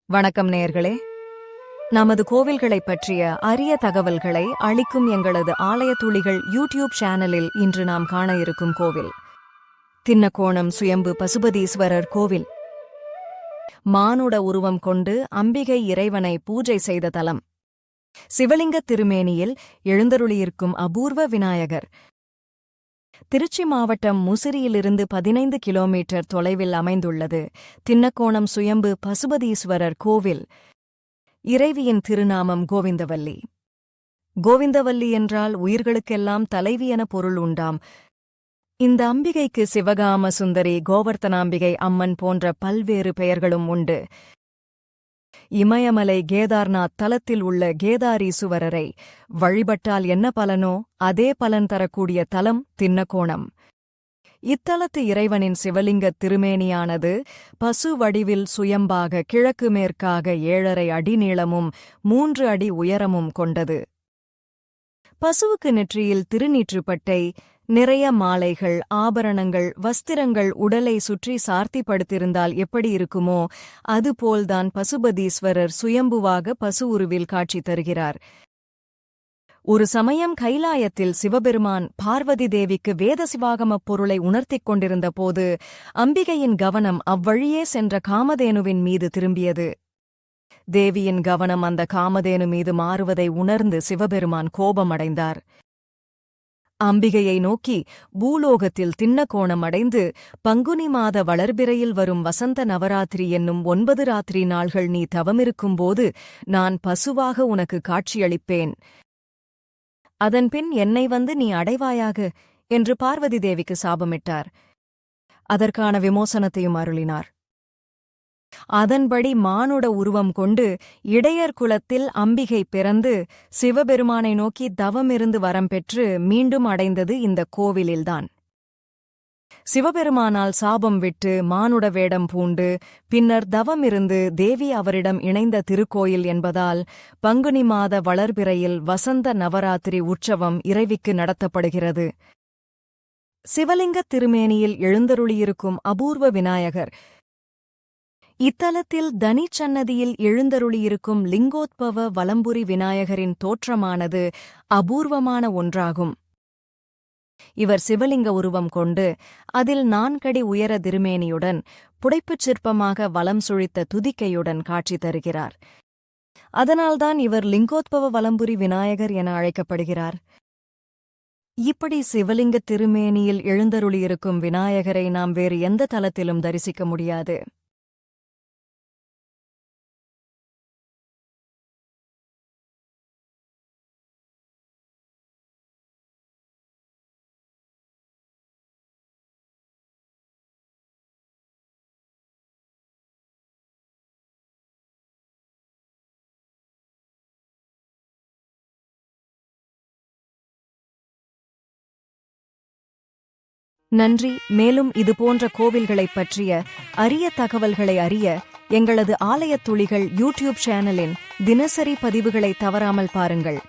வணக்கம் நேயர்களே. நமது கோவில்களைப் பற்றிய அரிய தகவல்களை அளிக்கும் எங்களது ஆலய துளிகள் யூடியூப் சேனலில் இன்று நாம் காண இருக்கும் கோவில் தின்னக்கோணம் சுயம்பு பசுபதீஸ்வரர் கோவில். மானுட உருவம் கொண்டு அம்பிகை இறைவனை பூஜை செய்த தலம். சிவலிங்க திருமேனியில் எழுந்தருளியிருக்கும் அபூர்வ விநாயகர். திருச்சி மாவட்டம் முசிறியிலிருந்து 15 கிலோமீட்டர் தொலைவில் அமைந்துள்ளது தின்னக்கோணம் சுயம்பு பசுபதீஸ்வரர் கோவில். இறைவியின் திருநாமம் கோவிந்தவல்லி. கோவிந்தவல்லி என்றால் உயிர்களுக்கெல்லாம் தலைவி என பொருள் உண்டாம். இந்த அம்பிகைக்கு சிவகாம சுந்தரி, கோவர்த்தனாம்பிகை அம்மன் போன்ற பல்வேறு பெயர்களும் உண்டு. இமயமலை கேதார்நாத் தலத்தில் உள்ள கேதாரீசுவரரை வழிபட்டால் என்ன பலனோ அதே பலன் தரக்கூடிய தலம் தின்னக்கோணம். இத்தலத்து இறைவனின் சிவலிங்கத் திருமேனியானது பசு வடிவில் சுயம்பாக கிழக்கு மேற்காக 7.5 அடி நீளமும் 3 அடி உயரமும் கொண்டது. பசுவுக்கு நெற்றியில் திருநீற்றுப்பட்டை, நிறைய மாலைகள், ஆபரணங்கள், வஸ்திரங்கள் உடலை சுற்றி சார்த்தி படுத்திருந்தால் எப்படி இருக்குமோ அதுபோல்தான் பசுபதீஸ்வரர் சுயம்புவாக பசு உருவில் காட்சி தருகிறார். ஒரு சமயம் கைலாயத்தில் சிவபெருமான் பார்வதி தேவிக்கு வேத சிவாகமப் பொருளை உணர்த்திக் கொண்டிருந்த போது அம்பிகையின் கவனம் அவ்வழியே சென்ற காமதேனுவின் மீது திரும்பியது. தேவியின் கவனம் அந்த காமதேனு மீது மாறுவதை உணர்ந்து சிவபெருமான் கோபமடைந்தார். அம்பிகையை நோக்கி, பூலோகத்தில் தின்னக்கோணம் அடைந்து பங்குனி மாத வளர்பிறையில் வரும் வசந்த நவராத்திரி என்னும் 9 ராத்திரி நாள்கள் நீ தவமிருக்கும்போது நான் பசுவாக உனக்கு காட்சியளிப்பேன். அதன்பின் என்னை வந்து நீ அடைவாயாக என்று பார்வதி தேவிக்கு சாபமிட்டார். அதற்கான விமோசனத்தையும் அருளினார். அதன்படி மானுட உருவம் கொண்டு இடையர் குலத்தில் அம்பிகை பிறந்து சிவபெருமானை நோக்கி தவமிருந்து வரம் பெற்று மீண்டும் அடைந்தது இந்த கோவிலில்தான். சிவபெருமானால் சாபம் விட்டு மானுட வேடம் பூண்டு பின்னர் தவமிருந்து தேவி அவரிடம் இணைந்த திருக்கோயில் என்பதால் பங்குனி மாத வளர்பிறையில் வசந்த நவராத்திரி உற்சவம் இறைவிக்கு நடத்தப்படுகிறது. சிவலிங்கத் திருமேனியில் எழுந்தருளியிருக்கும் அபூர்வ விநாயகர். இத்தலத்தில் தனிச்சன்னதியில் எழுந்தருளியிருக்கும் லிங்கோத்பவ வலம்புரி விநாயகரின் தோற்றமானது அபூர்வமான ஒன்றாகும். இவர் சிவலிங்க உருவம் கொண்டு அதில் 4 அடி உயர திருமேனியுடன் புடைப்புச் சிற்பமாக வலம் சுழித்த துதிக்கையுடன் காட்சி தருகிறார். அதனால்தான் இவர் லிங்கோத்பவ வலம்புரி விநாயகர் என அழைக்கப்படுகிறார். இப்படி சிவலிங்க திருமேனியில் எழுந்தருளியிருக்கும் விநாயகரை நாம் வேறு எந்த தலத்திலும் தரிசிக்க முடியாது. நன்றி. மேலும் இதுபோன்ற கோவில்களைப் பற்றிய அரிய தகவல்களை அறிய எங்களது ஆலயத் துளிகள் யூடியூப் சேனலின் தினசரி பதிவுகளை தவறாமல் பாருங்கள்.